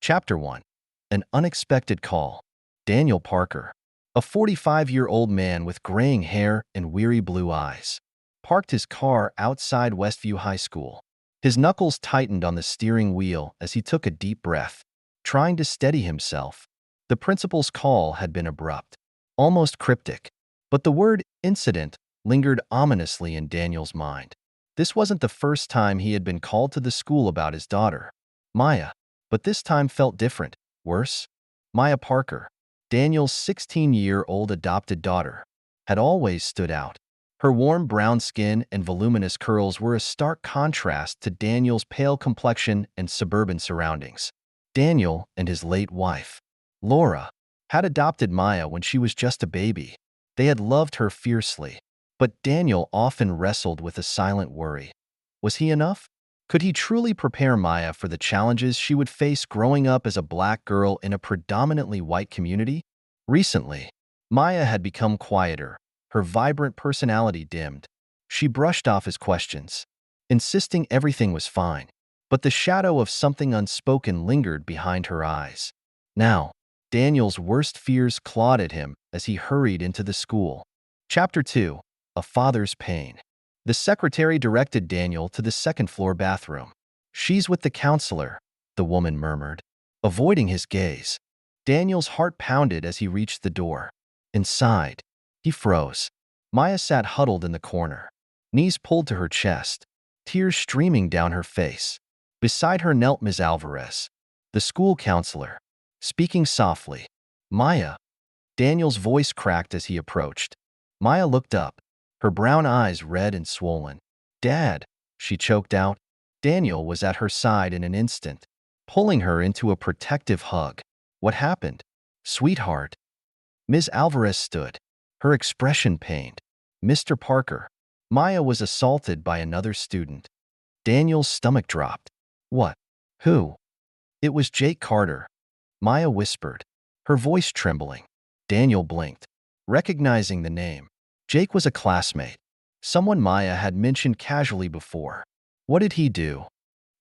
Chapter 1. An Unexpected Call. Daniel Parker, a 45-year-old man with graying hair and weary blue eyes, parked his car outside Westview High School. His knuckles tightened on the steering wheel as he took a deep breath, trying to steady himself. The principal's call had been abrupt, almost cryptic, but the word incident lingered ominously in Daniel's mind. This wasn't the first time he had been called to the school about his daughter, Maya, but this time felt different, worse. Maya Parker, Daniel's 16-year-old adopted daughter, had always stood out. Her warm brown skin and voluminous curls were a stark contrast to Daniel's pale complexion and suburban surroundings. Daniel and his late wife, Laura, had adopted Maya when she was just a baby. They had loved her fiercely, but Daniel often wrestled with a silent worry. Was he enough? Could he truly prepare Maya for the challenges she would face growing up as a black girl in a predominantly white community? Recently, Maya had become quieter, her vibrant personality dimmed. She brushed off his questions, insisting everything was fine, but the shadow of something unspoken lingered behind her eyes. Now, Daniel's worst fears clawed at him as he hurried into the school. Chapter 2. A Father's Pain. The secretary directed Daniel to the second-floor bathroom. "She's with the counselor," the woman murmured, avoiding his gaze. Daniel's heart pounded as he reached the door. Inside, he froze. Maya sat huddled in the corner, knees pulled to her chest, tears streaming down her face. Beside her knelt Ms. Alvarez, the school counselor, speaking softly. "Maya." Daniel's voice cracked as he approached. Maya looked up, her brown eyes red and swollen. "Dad," she choked out. Daniel was at her side in an instant, pulling her into a protective hug. "What happened, sweetheart?" Ms. Alvarez stood, her expression pained. "Mr. Parker, Maya was assaulted by another student." Daniel's stomach dropped. "What? Who?" "It was Jake Carter," Maya whispered, her voice trembling. Daniel blinked, recognizing the name. Jake was a classmate, someone Maya had mentioned casually before. "What did he do?"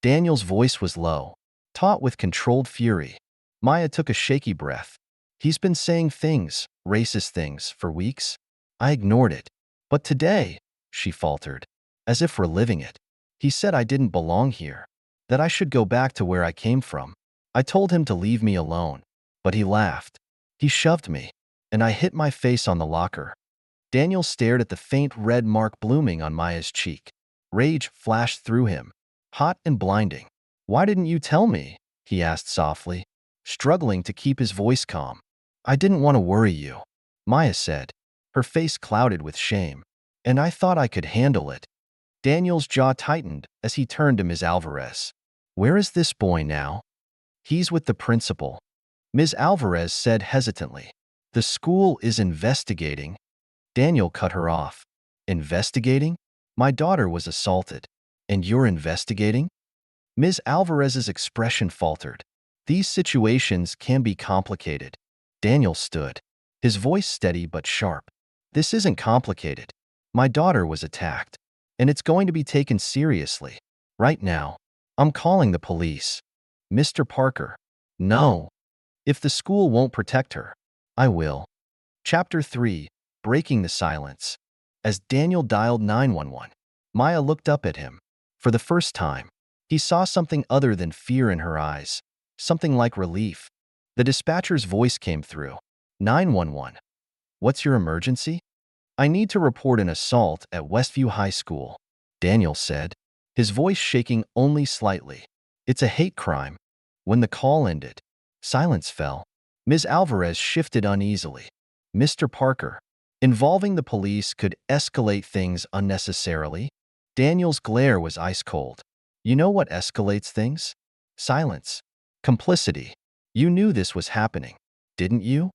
Daniel's voice was low, taut with controlled fury. Maya took a shaky breath. "He's been saying things, racist things, for weeks. I ignored it. But today," she faltered, as if reliving it, "he said I didn't belong here, that I should go back to where I came from. I told him to leave me alone, but he laughed. He shoved me, and I hit my face on the locker." Daniel stared at the faint red mark blooming on Maya's cheek. Rage flashed through him, hot and blinding. "Why didn't you tell me?" he asked softly, struggling to keep his voice calm. "I didn't want to worry you," Maya said, her face clouded with shame. "And I thought I could handle it." Daniel's jaw tightened as he turned to Ms. Alvarez. "Where is this boy now?" "He's with the principal," Ms. Alvarez said hesitantly. "The school is investigating." Daniel cut her off. "Investigating? My daughter was assaulted. And you're investigating?" Ms. Alvarez's expression faltered. "These situations can be complicated." Daniel stood, his voice steady but sharp. "This isn't complicated. My daughter was attacked, and it's going to be taken seriously. Right now, I'm calling the police." "Mr. Parker." "No. If the school won't protect her, I will." Chapter 3. Breaking the silence. As Daniel dialed 911, Maya looked up at him. For the first time, he saw something other than fear in her eyes, something like relief. The dispatcher's voice came through. 911. "What's your emergency?" "I need to report an assault at Westview High School," Daniel said, his voice shaking only slightly. "It's a hate crime." When the call ended, silence fell. Ms. Alvarez shifted uneasily. "Mr. Parker, involving the police could escalate things unnecessarily." Daniel's glare was ice-cold. "You know what escalates things? Silence. Complicity. You knew this was happening, didn't you?"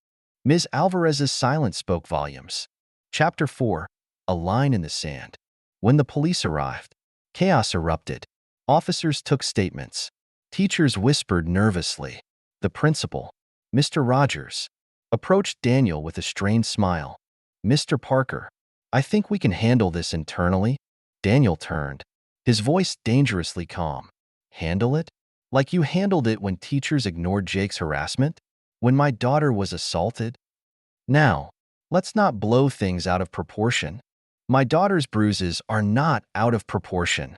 Ms. Alvarez's silence spoke volumes. Chapter 4. A Line in the Sand. When the police arrived, chaos erupted. Officers took statements. Teachers whispered nervously. The principal, Mr. Rogers, approached Daniel with a strained smile. "Mr. Parker, I think we can handle this internally." Daniel turned, his voice dangerously calm. "Handle it?" Like you handled it when teachers ignored Jake's harassment? When my daughter was assaulted? Now, let's not blow things out of proportion. My daughter's bruises are not out of proportion.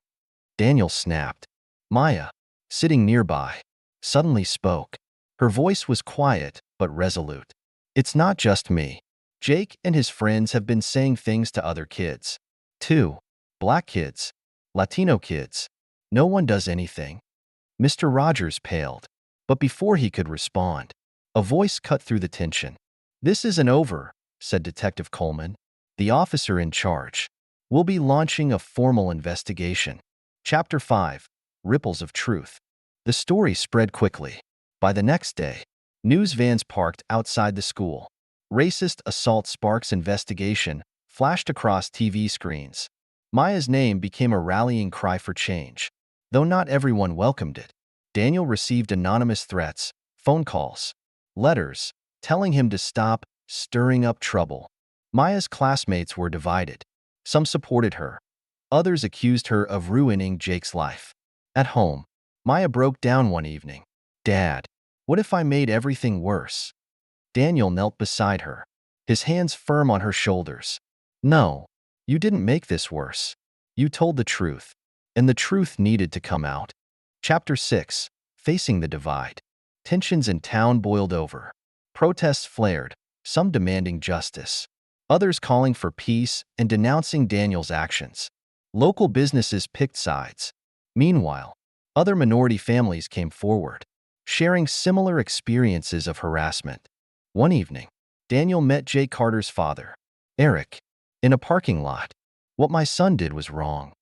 Daniel snapped. Maya, sitting nearby, suddenly spoke. Her voice was quiet but resolute. It's not just me. Jake and his friends have been saying things to other kids. Too. Black kids. Latino kids. No one does anything. Mr. Rogers paled. But before he could respond, a voice cut through the tension. This isn't over, said Detective Coleman, the officer in charge. We'll be launching a formal investigation. Chapter 5. Ripples of Truth. The story spread quickly. By the next day, news vans parked outside the school. Racist assault sparks investigation flashed across TV screens. Maya's name became a rallying cry for change. Though not everyone welcomed it, Daniel received anonymous threats, phone calls, letters, telling him to stop stirring up trouble. Maya's classmates were divided. Some supported her. Others accused her of ruining Jake's life. At home, Maya broke down one evening. Dad, what if I made everything worse? Daniel knelt beside her, his hands firm on her shoulders. No, you didn't make this worse. You told the truth, and the truth needed to come out. Chapter 6. Facing the Divide. Tensions in town boiled over. Protests flared, some demanding justice, others calling for peace and denouncing Daniel's actions. Local businesses picked sides. Meanwhile, other minority families came forward, sharing similar experiences of harassment. One evening, Daniel met Jake Carter's father, Eric, in a parking lot. What my son did was wrong,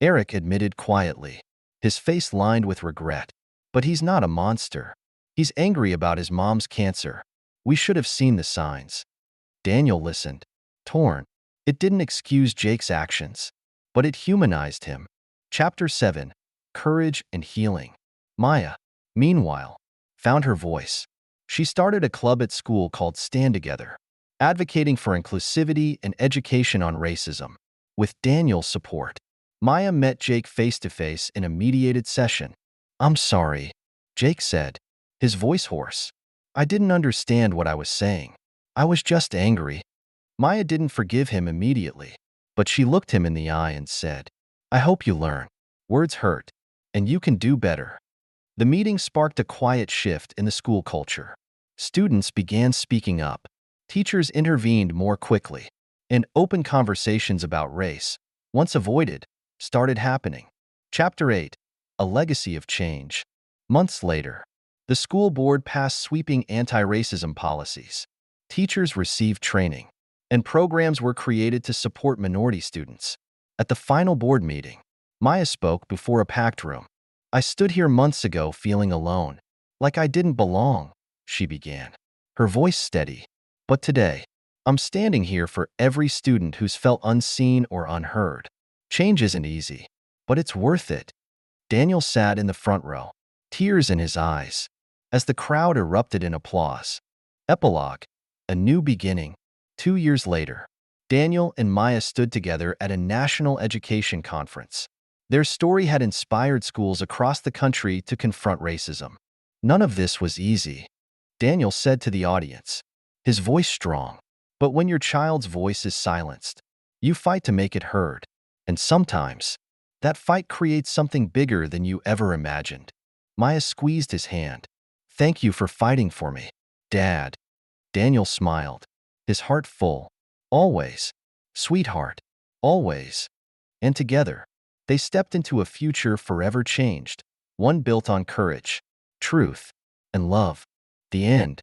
Eric admitted quietly, his face lined with regret. But he's not a monster. He's angry about his mom's cancer. We should have seen the signs. Daniel listened, torn. It didn't excuse Jake's actions, but it humanized him. Chapter 7. Courage and Healing. Maya, meanwhile, found her voice. She started a club at school called Stand Together, advocating for inclusivity and education on racism. With Daniel's support, Maya met Jake face-to-face in a mediated session. I'm sorry, Jake said, his voice hoarse. I didn't understand what I was saying. I was just angry. Maya didn't forgive him immediately, but she looked him in the eye and said, I hope you learn. Words hurt, and you can do better. The meeting sparked a quiet shift in the school culture. Students began speaking up. Teachers intervened more quickly, and open conversations about race, once avoided, started happening. Chapter 8. A Legacy of Change. Months later, the school board passed sweeping anti-racism policies. Teachers received training, and programs were created to support minority students. At the final board meeting, Maya spoke before a packed room. I stood here months ago feeling alone, like I didn't belong, she began, her voice steady. But today, I'm standing here for every student who's felt unseen or unheard. Change isn't easy, but it's worth it. Daniel sat in the front row, tears in his eyes, as the crowd erupted in applause. Epilogue. A new beginning. 2 years later, Daniel and Maya stood together at a national education conference. Their story had inspired schools across the country to confront racism. None of this was easy, Daniel said to the audience, his voice strong. But when your child's voice is silenced, you fight to make it heard. And sometimes, that fight creates something bigger than you ever imagined. Maya squeezed his hand. Thank you for fighting for me, Dad. Daniel smiled, his heart full. Always, sweetheart, always. And together, they stepped into a future forever changed, one built on courage, truth, and love. The end.